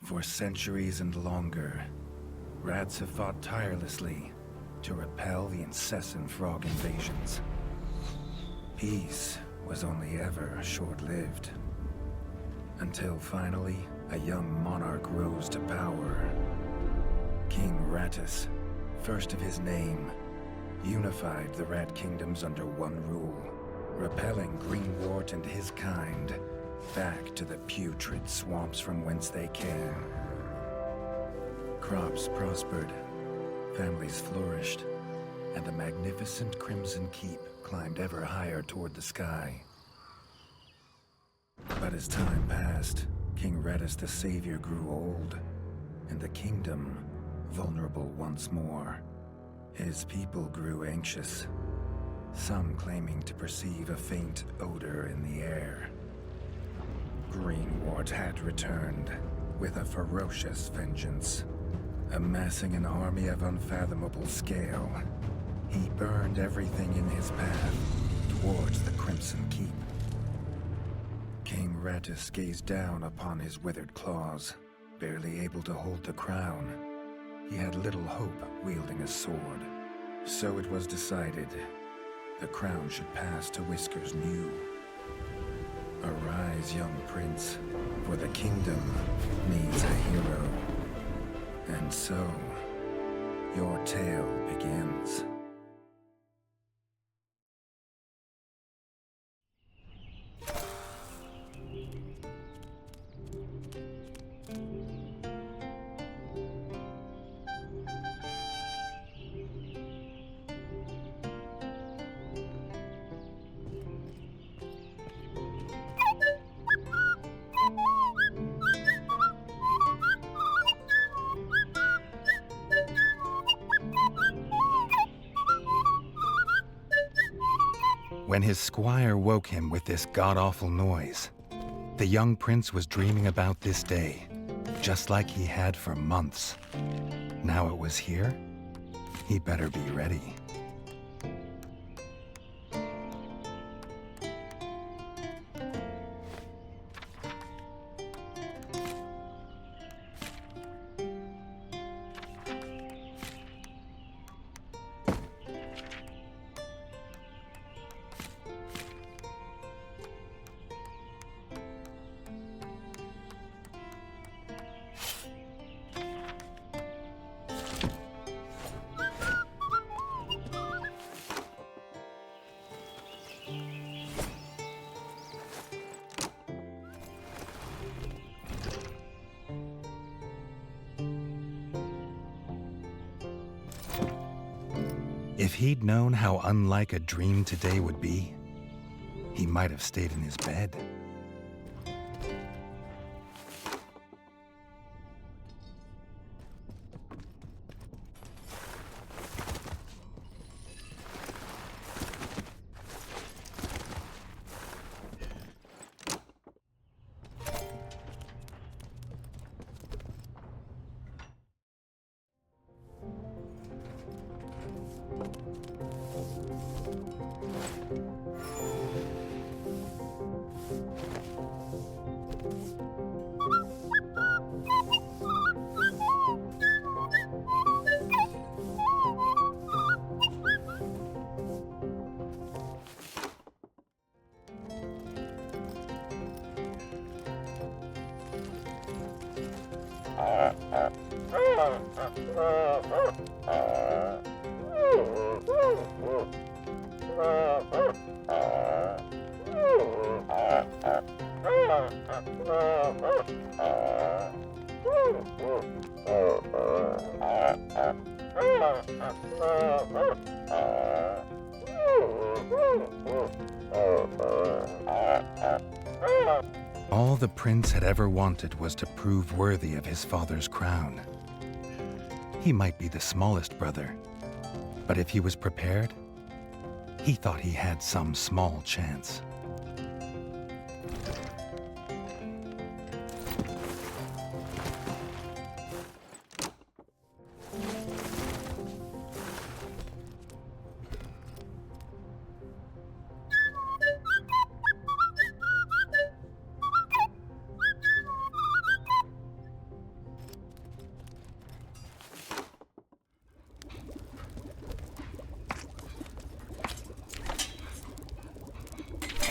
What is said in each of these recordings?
For centuries and longer, rats have fought tirelessly to repel the incessant frog invasions. Peace was only ever short-lived, until finally a young monarch rose to power. King Rattus, first of his name, unified the rat kingdoms under one rule, repelling Greenwort and his kind back to the putrid swamps from whence they came. Crops prospered, families flourished, and the magnificent Crimson Keep climbed ever higher toward the sky. But as time passed, King Rattus the Savior grew old, and the kingdom vulnerable once more. His people grew anxious, some claiming to perceive a faint odor in the air. Greenwort had returned with a ferocious vengeance. Amassing an army of unfathomable scale, he burned everything in his path towards the Crimson Keep. King Rattus gazed down upon his withered claws, barely able to hold the crown. He had little hope wielding a sword. So it was decided the crown should pass to Whiskers New. Arise, young prince, for the kingdom needs a hero. And so, your tale begins. When his squire woke him with this god-awful noise, the young prince was dreaming about this day, just like he had for months. Now it was here, he better be ready. If he'd known how unlike a dream today would be, he might have stayed in his bed. the prince had ever wanted was to prove worthy of his father's crown. He might be the smallest brother, but if he was prepared, he thought he had some small chance.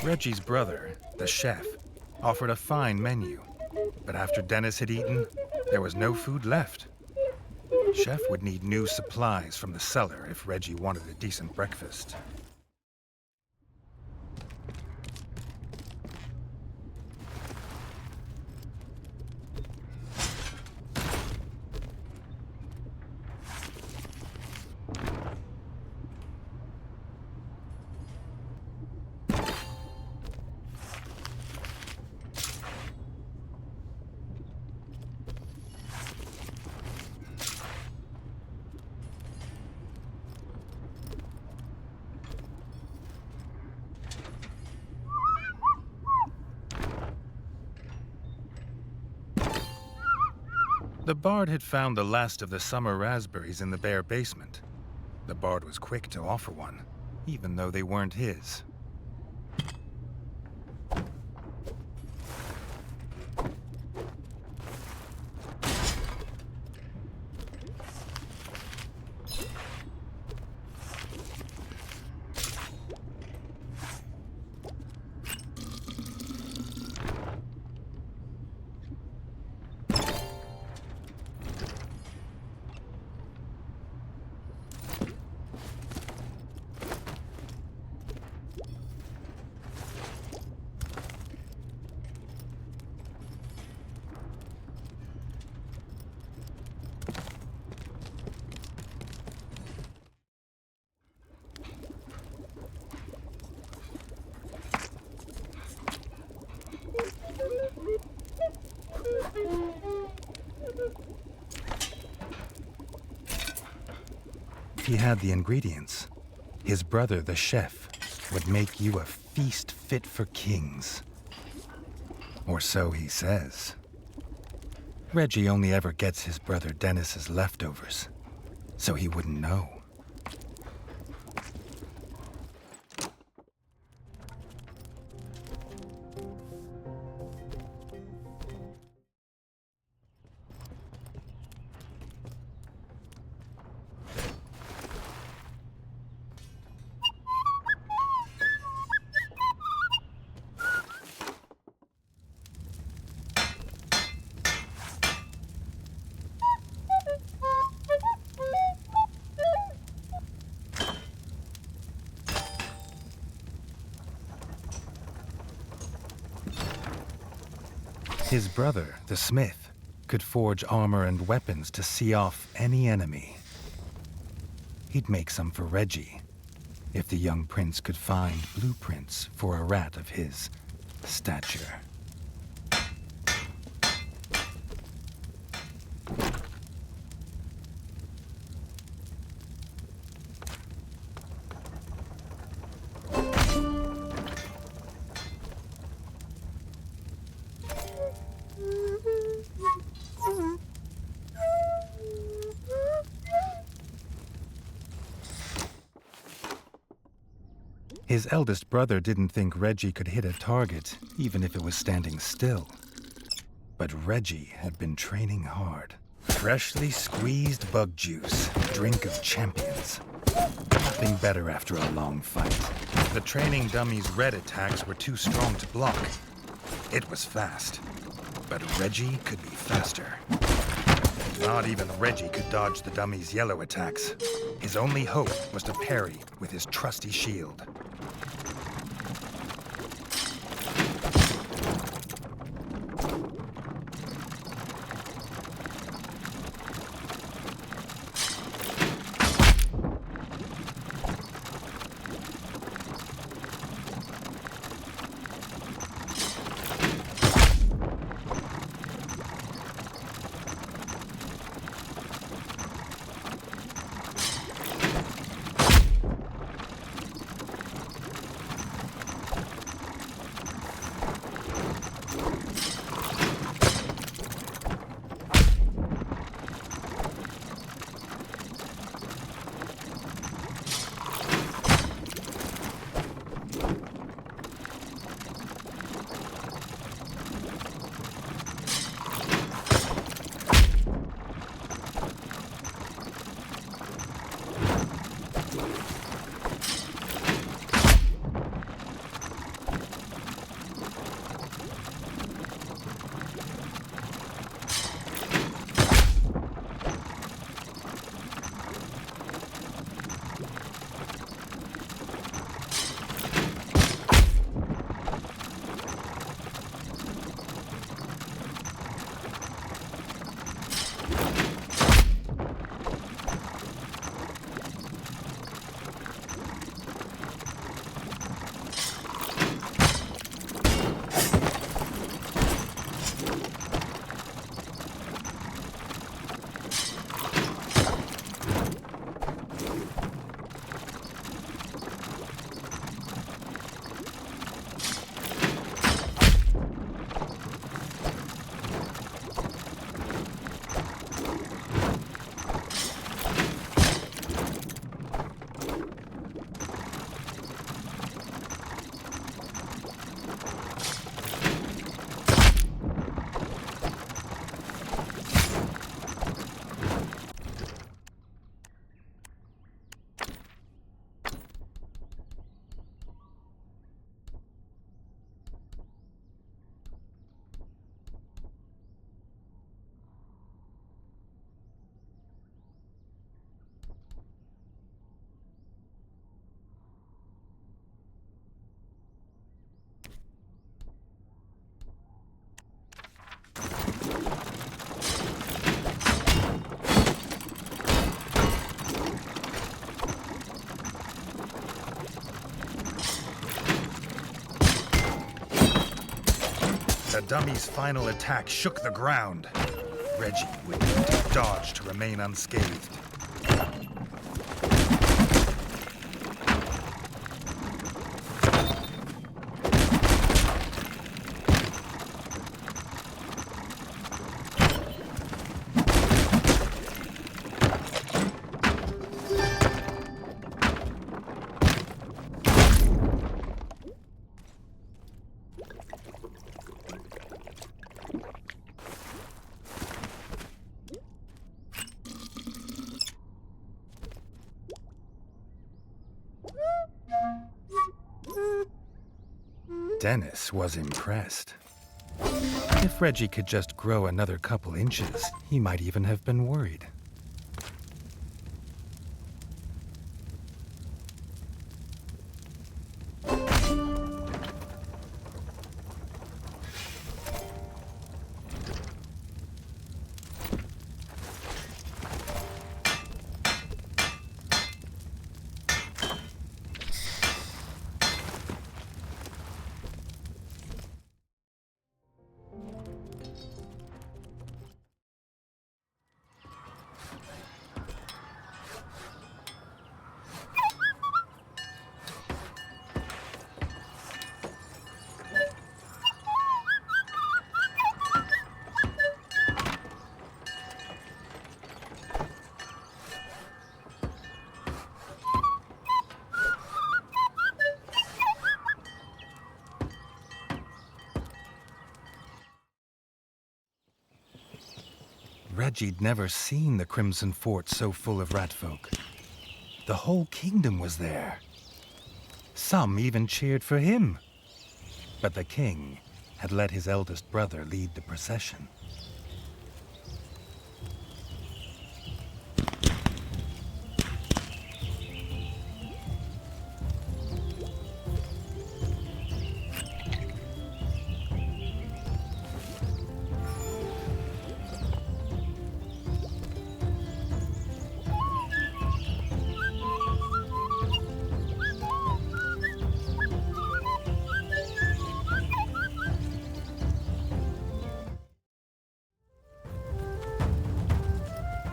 Reggie's brother, the chef, offered a fine menu, but after Dennis had eaten, there was no food left. Chef would need new supplies from the cellar if Reggie wanted a decent breakfast. The bard had found the last of the summer raspberries in the bare basement. The bard was quick to offer one, even though they weren't his. He had the ingredients. His brother, the chef, would make you a feast fit for kings. Or so he says. Reggie only ever gets his brother Dennis's leftovers, so he wouldn't know. His brother, the smith, could forge armor and weapons to see off any enemy. He'd make some for Reggie, if the young prince could find blueprints for a rat of his stature. His eldest brother didn't think Reggie could hit a target, even if it was standing still. But Reggie had been training hard. Freshly squeezed bug juice, drink of champions. Nothing better after a long fight. The training dummy's red attacks were too strong to block. It was fast, but Reggie could be faster. Not even Reggie could dodge the dummy's yellow attacks. His only hope was to parry with his trusty shield. The dummy's final attack shook the ground. Reggie would need to dodge to remain unscathed. Dennis was impressed. If Reggie could just grow another couple inches, he might even have been worried. Reggie'd never seen the Crimson Fort so full of ratfolk. The whole kingdom was there. Some even cheered for him. But the king had let his eldest brother lead the procession.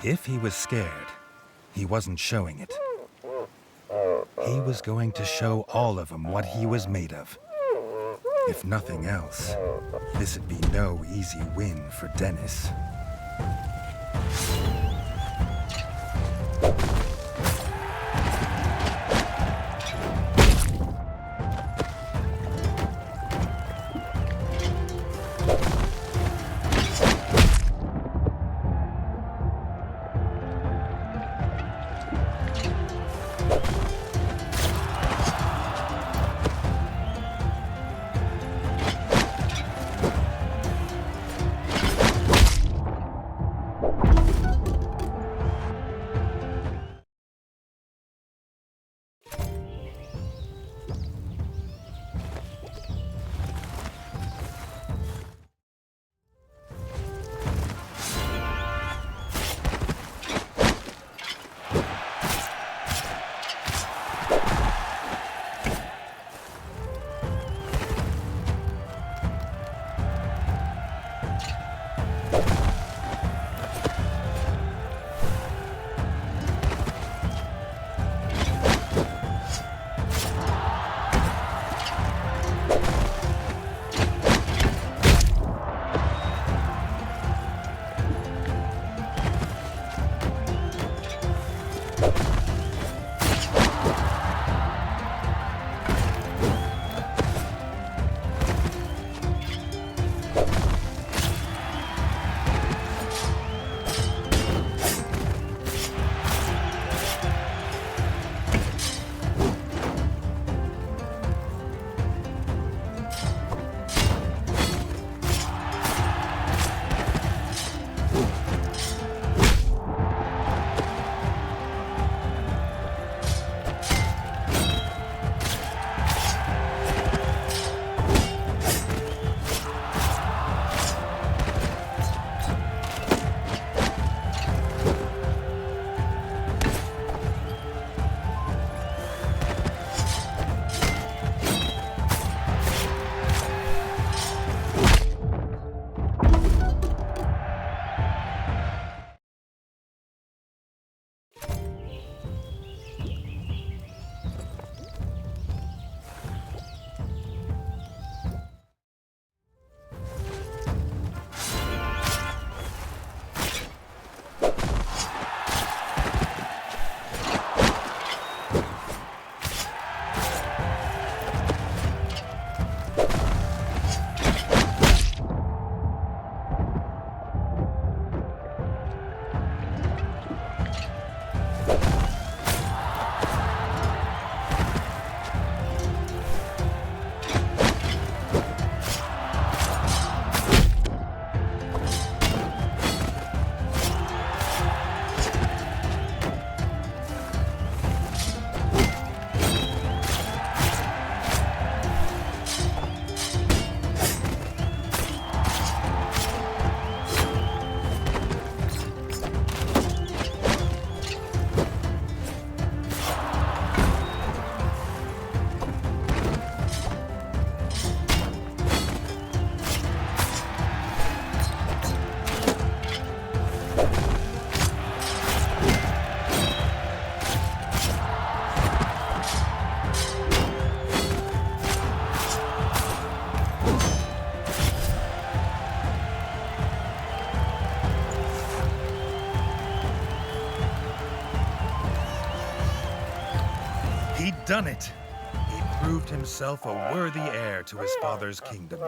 If he was scared, he wasn't showing it. He was going to show all of them what he was made of. If nothing else, this'd be no easy win for Dennis. He'd done it. He'd proved himself a worthy heir to his father's kingdom.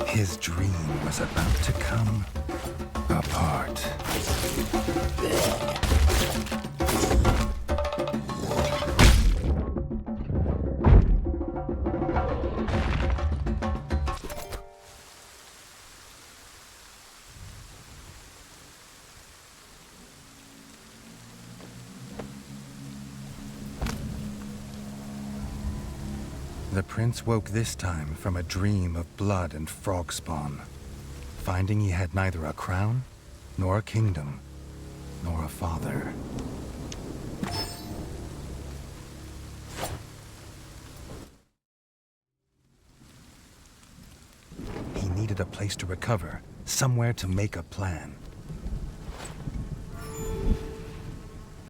His dream was about to come apart. The prince woke this time from a dream of blood and frog spawn, finding he had neither a crown, nor a kingdom, nor a father. He needed a place to recover, somewhere to make a plan.